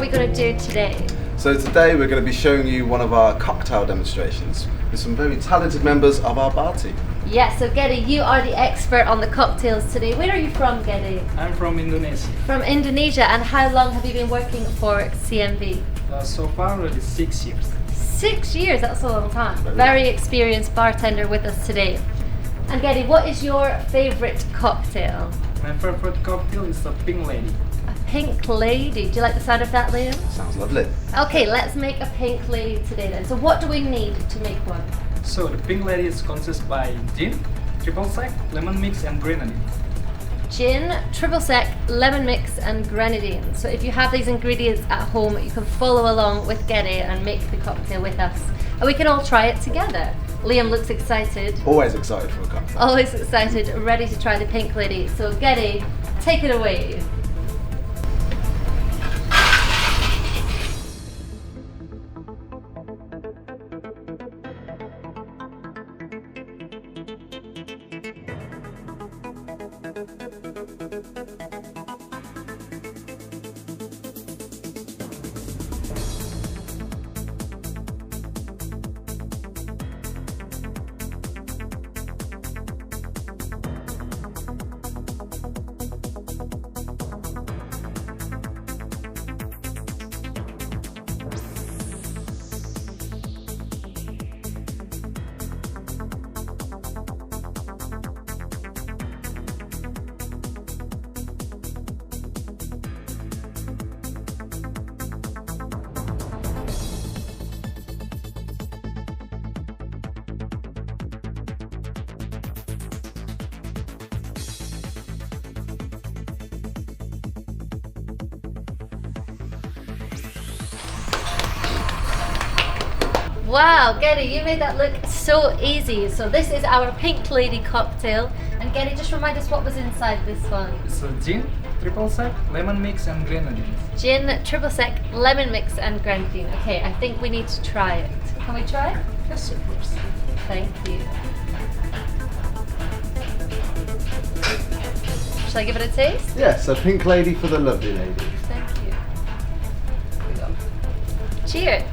we going to do today? So today we're going to be showing you one of our cocktail demonstrations with some very talented members of our bar team. Yes, so Gede, you are the expert on the cocktails today. Where are you from, Gede? I'm from Indonesia. From Indonesia, and how long have you been working for CMV? So far already 6 years. 6 years, that's a long time. Very experienced bartender with us today. And Gede, what is your favourite cocktail? My favorite cocktail is the Pink Lady. A pink lady. Do you like the sound of that, Liam? Sounds lovely. Okay, let's make a pink lady today then. So what do we need to make one? So the Pink Lady is consist by gin, triple sec, lemon mix and grenadine. Gin, triple sec, lemon mix and grenadine. So if you have these ingredients at home, you can follow along with Gede and make the cocktail with us. And we can all try it together. Liam looks excited. Always excited for a cocktail. Always excited, ready to try the pink lady. So Gede, take it away. Wow, Gede, you made that look so easy. So this is our pink lady cocktail. And Gede, just remind us what was inside this one. It's a gin, triple sec, lemon mix and grenadine. Gin, triple sec, lemon mix and grenadine. Okay, I think we need to try it. Can we try it? Yes, of course. Thank you. Shall I give it a taste? Yeah, so pink lady for the lovely lady. Thank you. Here we go. Cheers.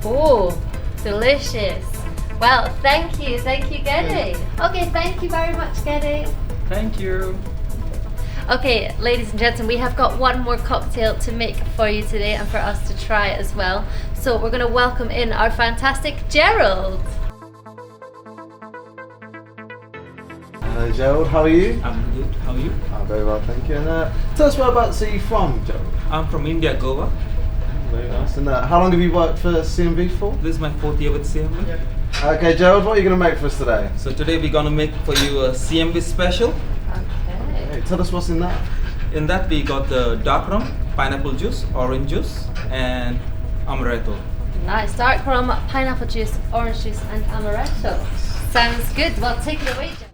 Oh, delicious. Well, thank you, Gede. Okay, thank you very much, Gede. Thank you. Okay, ladies and gentlemen, we have got one more cocktail to make for you today and for us to try as well. So we're going to welcome in our fantastic Gerald. Hello Gerald, how are you? I'm good. How are you? I'm very well, thank you. And tell us whereabouts are you from, Gerald? I'm from India, Goa. Very nice. And how long have you worked for CMV for? This is my 4th year with CMV. Okay, Gerald, what are you going to make for us today? So today we're gonna make for you a CMV special. Okay. Hey, tell us what's in that. In that we got the dark rum, pineapple juice, orange juice, and amaretto. Nice. Dark rum, pineapple juice, orange juice, and amaretto. Sounds good. Well, take it away, Gerald.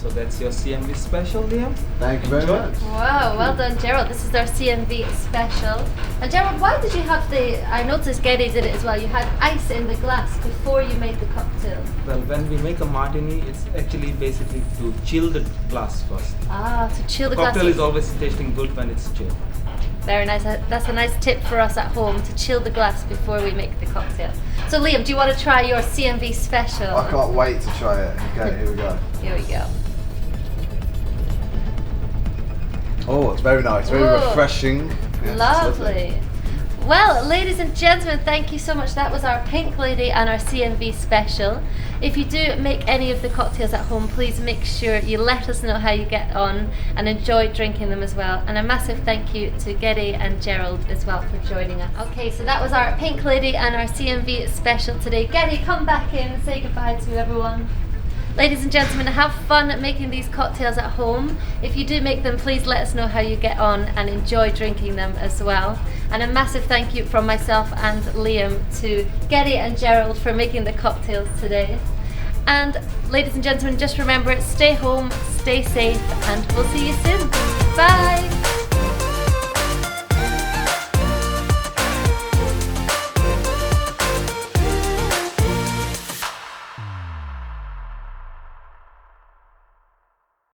So that's your CMV special, Liam. Thank you very Enjoy. much. Wow, well done, Gerald. This is our CMV special. And Gerald, why did you have I noticed Gede did it as well, you had ice in the glass before you made the cocktail. Well, when we make a martini, it's actually basically to chill the glass first. Ah, to chill the Cocktail glass. is always tasting good when it's chilled. Very nice. That's a nice tip for us at home, to chill the glass before we make the cocktail. So Liam, do you want to try your CMV special? I can't wait to try it. Okay, here we go. Here we go. Oh, it's very nice, very Ooh, refreshing. Yes, it's lovely. Well, ladies and gentlemen, thank you so much. That was our Pink Lady and our CMV special. If you do make any of the cocktails at home, please make sure you let us know how you get on and enjoy drinking them as well. And a massive thank you to Gede and Gerald as well for joining us. Okay, so that was our Pink Lady and our CMV special today. Gede, come back in and say goodbye to everyone. Ladies and gentlemen, have fun making these cocktails at home. If you do make them, please let us know how you get on and enjoy drinking them as well. And a massive thank you from myself and Liam to Gede and Gerald for making the cocktails today. And ladies and gentlemen, just remember, stay home, stay safe, and we'll see you soon. Bye!